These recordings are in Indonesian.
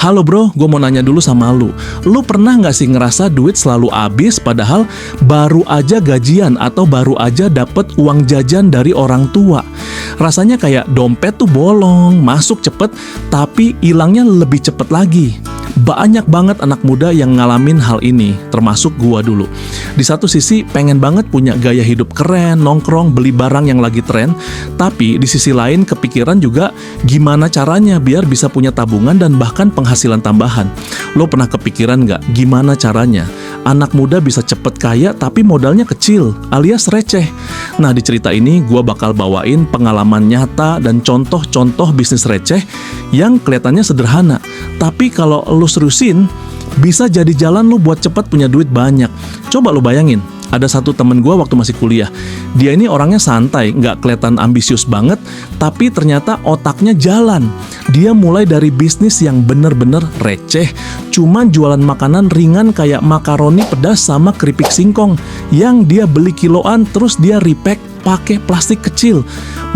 Halo bro, gue mau nanya dulu sama lu. Lu pernah nggak sih ngerasa duit selalu habis padahal baru aja gajian atau baru aja dapet uang jajan dari orang tua? Rasanya kayak dompet tuh bolong, masuk cepet, tapi hilangnya lebih cepet lagi. Banyak banget anak muda yang ngalamin hal ini, termasuk gua dulu. Di satu sisi pengen banget punya gaya hidup keren, nongkrong, beli barang yang lagi tren, tapi di sisi lain kepikiran juga gimana caranya biar bisa punya tabungan dan bahkan penghasilan tambahan. Lo pernah kepikiran nggak gimana caranya anak muda bisa cepet kaya tapi modalnya kecil alias receh? Nah, di cerita ini gua bakal bawain pengalaman nyata dan contoh-contoh bisnis receh yang kelihatannya sederhana, tapi kalau lu seriusin bisa jadi jalan lu buat cepat punya duit banyak. Coba lu bayangin, ada satu temen gue waktu masih kuliah. Dia ini orangnya santai, nggak kelihatan ambisius banget, tapi ternyata otaknya jalan. Dia mulai dari bisnis yang bener-bener receh, cuman jualan makanan ringan kayak makaroni pedas sama keripik singkong yang dia beli kiloan terus dia repack pakai plastik kecil.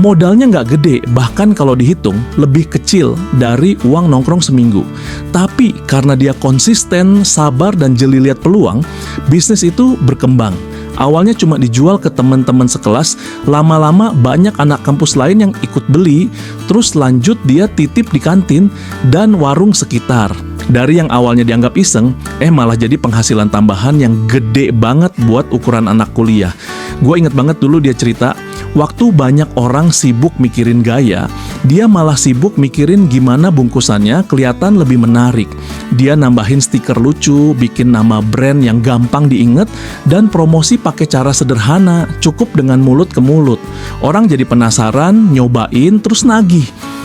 Modalnya nggak gede, bahkan kalau dihitung lebih kecil dari uang nongkrong seminggu. Tapi karena dia konsisten, sabar, dan jeli lihat peluang, bisnis itu berkembang. Awalnya cuma dijual ke teman-teman sekelas, lama-lama banyak anak kampus lain yang ikut beli, terus lanjut dia titip di kantin dan warung sekitar. Dari yang awalnya dianggap iseng, malah jadi penghasilan tambahan yang gede banget buat ukuran anak kuliah. Gue inget banget dulu dia cerita, waktu banyak orang sibuk mikirin gaya, dia malah sibuk mikirin gimana bungkusannya kelihatan lebih menarik. Dia nambahin stiker lucu, bikin nama brand yang gampang diinget, dan promosi pakai cara sederhana, cukup dengan mulut ke mulut. Orang jadi penasaran, nyobain, terus nagih.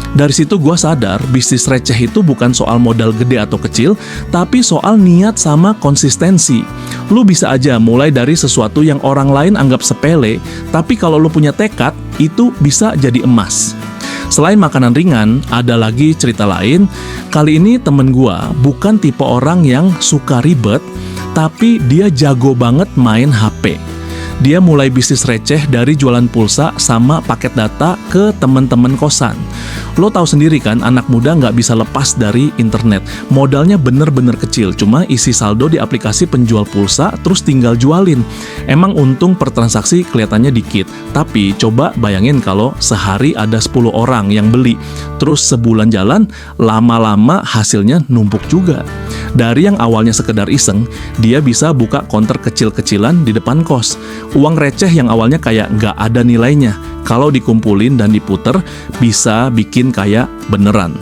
Dari situ gue sadar bisnis receh itu bukan soal modal gede atau kecil, tapi soal niat sama konsistensi. Lu bisa aja mulai dari sesuatu yang orang lain anggap sepele, tapi kalau lu punya tekad, itu bisa jadi emas. Selain makanan ringan, ada lagi cerita lain. Kali ini temen gue bukan tipe orang yang suka ribet, tapi dia jago banget main HP. Dia mulai bisnis receh dari jualan pulsa sama paket data ke teman-teman kosan. Lo tahu sendiri kan, anak muda nggak bisa lepas dari internet. Modalnya bener-bener kecil, cuma isi saldo di aplikasi penjual pulsa terus tinggal jualin. Emang untung per transaksi kelihatannya dikit, tapi coba bayangin kalau sehari ada 10 orang yang beli, terus sebulan jalan, lama-lama hasilnya numpuk juga. Dari yang awalnya sekedar iseng, dia bisa buka konter kecil-kecilan di depan kos. Uang receh yang awalnya kayak nggak ada nilainya, kalau dikumpulin dan diputer, bisa bikin kaya beneran.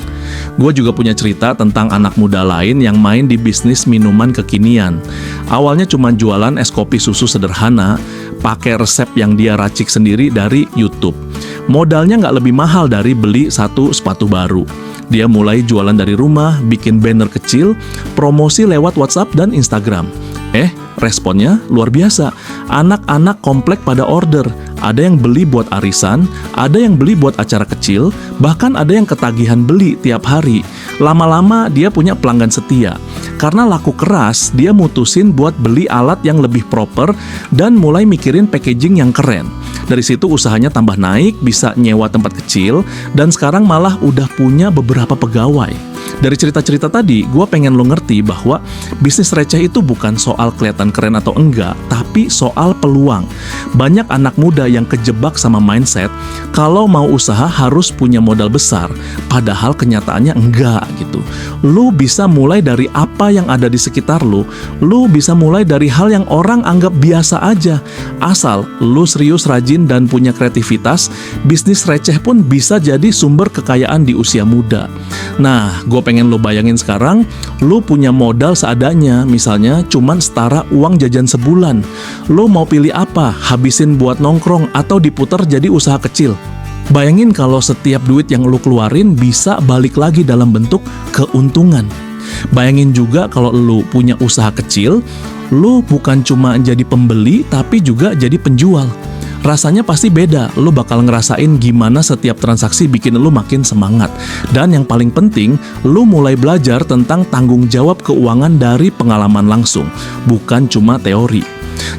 Gue juga punya cerita tentang anak muda lain yang main di bisnis minuman kekinian. Awalnya cuma jualan es kopi susu sederhana, pakai resep yang dia racik sendiri dari YouTube. Modalnya nggak lebih mahal dari beli satu sepatu baru. Dia mulai jualan dari rumah, bikin banner kecil, promosi lewat WhatsApp dan Instagram. Responnya luar biasa. Anak-anak komplek pada order. Ada yang beli buat arisan, ada yang beli buat acara kecil, bahkan ada yang ketagihan beli tiap hari. Lama-lama dia punya pelanggan setia. Karena laku keras, dia mutusin buat beli alat yang lebih proper dan mulai mikirin packaging yang keren. Dari situ usahanya tambah naik, bisa nyewa tempat kecil, dan sekarang malah udah punya beberapa pegawai. Dari cerita-cerita tadi, gue pengen lo ngerti bahwa bisnis receh itu bukan soal kelihatan keren atau enggak, tapi soal peluang. Banyak anak muda yang kejebak sama mindset, kalau mau usaha harus punya modal besar, padahal kenyataannya enggak gitu. Lu bisa mulai dari apa yang ada di sekitar lu bisa mulai dari hal yang orang anggap biasa aja. Asal lu serius, rajin, dan punya kreativitas, bisnis receh pun bisa jadi sumber kekayaan di usia muda. Nah, gue pengen lo bayangin sekarang, lo punya modal seadanya, misalnya cuman setara uang jajan sebulan. Lo mau pilih apa? Habisin buat nongkrong atau diputar jadi usaha kecil? Bayangin kalau setiap duit yang lo keluarin bisa balik lagi dalam bentuk keuntungan. Bayangin juga kalau lo punya usaha kecil, lo bukan cuma jadi pembeli tapi juga jadi penjual. Rasanya pasti beda, lo bakal ngerasain gimana setiap transaksi bikin lo makin semangat. Dan yang paling penting, lo mulai belajar tentang tanggung jawab keuangan dari pengalaman langsung, bukan cuma teori.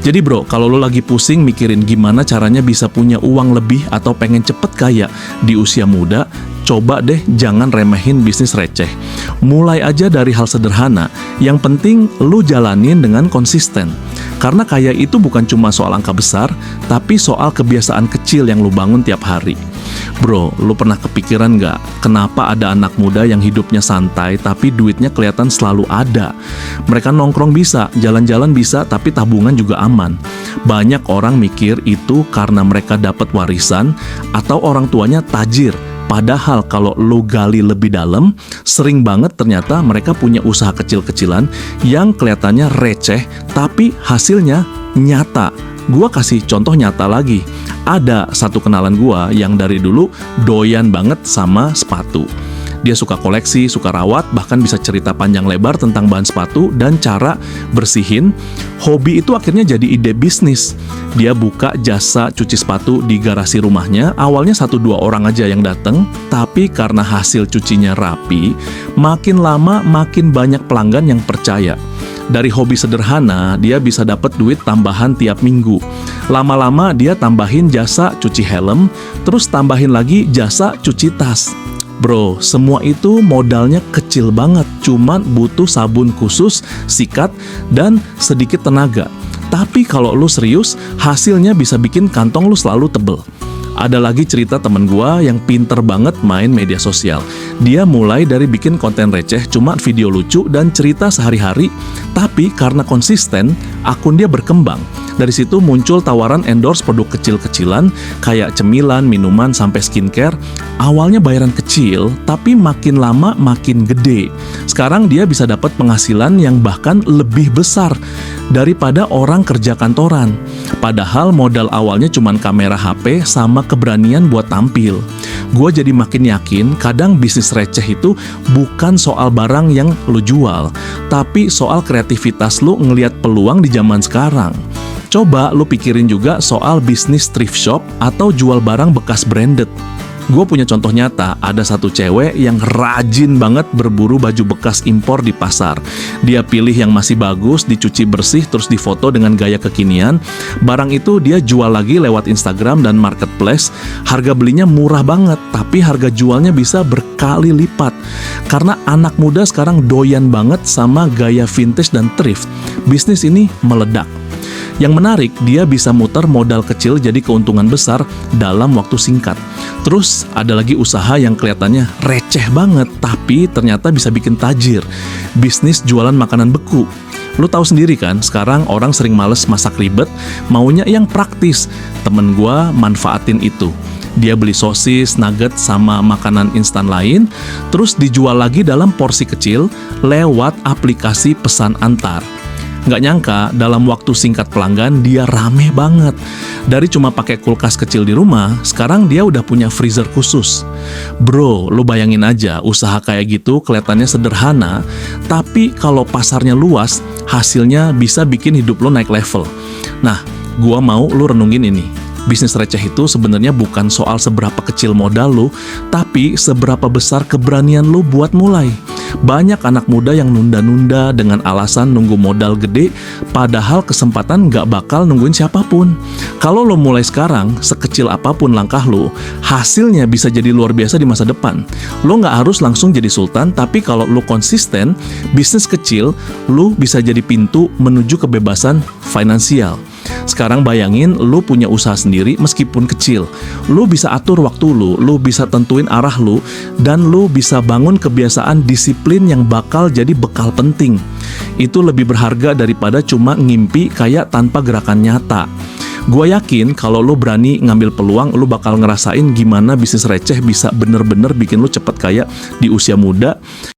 Jadi bro, kalau lo lagi pusing mikirin gimana caranya bisa punya uang lebih atau pengen cepet kaya di usia muda, coba deh jangan remehin bisnis receh. Mulai aja dari hal sederhana, yang penting lu jalanin dengan konsisten. Karena kaya itu bukan cuma soal angka besar, tapi soal kebiasaan kecil yang lu bangun tiap hari. Bro, lu pernah kepikiran nggak kenapa ada anak muda yang hidupnya santai tapi duitnya kelihatan selalu ada? Mereka nongkrong bisa, jalan-jalan bisa, tapi tabungan juga aman. Banyak orang mikir itu karena mereka dapat warisan atau orang tuanya tajir. Padahal kalau lo gali lebih dalam, sering banget ternyata mereka punya usaha kecil-kecilan yang kelihatannya receh, tapi hasilnya nyata. Gua kasih contoh nyata lagi. Ada satu kenalan gua yang dari dulu doyan banget sama sepatu. Dia suka koleksi, suka rawat, bahkan bisa cerita panjang lebar tentang bahan sepatu dan cara bersihin. Hobi itu akhirnya jadi ide bisnis. Dia buka jasa cuci sepatu di garasi rumahnya. Awalnya 1-2 orang aja yang datang, tapi karena hasil cucinya rapi, makin lama makin banyak pelanggan yang percaya. Dari hobi sederhana, dia bisa dapat duit tambahan tiap minggu. Lama-lama dia tambahin jasa cuci helm, terus tambahin lagi jasa cuci tas. Bro, semua itu modalnya kecil banget, cuman butuh sabun khusus, sikat, dan sedikit tenaga. Tapi kalau lu serius, hasilnya bisa bikin kantong lu selalu tebel. Ada lagi cerita temen gua yang pinter banget main media sosial. Dia mulai dari bikin konten receh, cuma video lucu dan cerita sehari-hari, tapi karena konsisten, akun dia berkembang. Dari situ muncul tawaran endorse produk kecil-kecilan kayak cemilan, minuman, sampai skincare. Awalnya bayaran kecil, tapi makin lama makin gede. Sekarang dia bisa dapat penghasilan yang bahkan lebih besar daripada orang kerja kantoran. Padahal modal awalnya cuma kamera HP sama keberanian buat tampil. Gue jadi makin yakin kadang bisnis receh itu bukan soal barang yang lu jual, tapi soal kreativitas lu ngelihat peluang di zaman sekarang. Coba lu pikirin juga soal bisnis thrift shop atau jual barang bekas branded. Gue punya contoh nyata, ada satu cewek yang rajin banget berburu baju bekas impor di pasar. Dia pilih yang masih bagus, dicuci bersih, terus difoto dengan gaya kekinian. Barang itu dia jual lagi lewat Instagram dan marketplace. Harga belinya murah banget, tapi harga jualnya bisa berkali lipat. Karena anak muda sekarang doyan banget sama gaya vintage dan thrift. Bisnis ini meledak. Yang menarik, dia bisa muter modal kecil jadi keuntungan besar dalam waktu singkat. Terus ada lagi usaha yang kelihatannya receh banget, tapi ternyata bisa bikin tajir. Bisnis jualan makanan beku. Lu tahu sendiri kan, sekarang orang sering males masak ribet, maunya yang praktis. Temen gua manfaatin itu. Dia beli sosis, nugget, sama makanan instan lain, terus dijual lagi dalam porsi kecil lewat aplikasi pesan antar. Nggak nyangka, dalam waktu singkat pelanggan, dia rame banget. Dari cuma pakai kulkas kecil di rumah, sekarang dia udah punya freezer khusus. Bro, lu bayangin aja, usaha kayak gitu kelihatannya sederhana, tapi kalau pasarnya luas, hasilnya bisa bikin hidup lu naik level. Nah, gua mau lu renungin ini. Bisnis receh itu sebenarnya bukan soal seberapa kecil modal lu, tapi seberapa besar keberanian lu buat mulai. Banyak anak muda yang nunda-nunda dengan alasan nunggu modal gede, padahal kesempatan nggak bakal nungguin siapapun. Kalau lo mulai sekarang, sekecil apapun langkah lo, hasilnya bisa jadi luar biasa di masa depan. Lo nggak harus langsung jadi sultan, tapi kalau lo konsisten, bisnis kecil, lo bisa jadi pintu menuju kebebasan finansial. Sekarang bayangin lu punya usaha sendiri meskipun kecil. Lu bisa atur waktu lu bisa tentuin arah lu, dan lu bisa bangun kebiasaan disiplin yang bakal jadi bekal penting. Itu lebih berharga daripada cuma ngimpi kayak tanpa gerakan nyata. Gua yakin kalau lu berani ngambil peluang, lu bakal ngerasain gimana bisnis receh bisa bener-bener bikin lu cepet kaya di usia muda.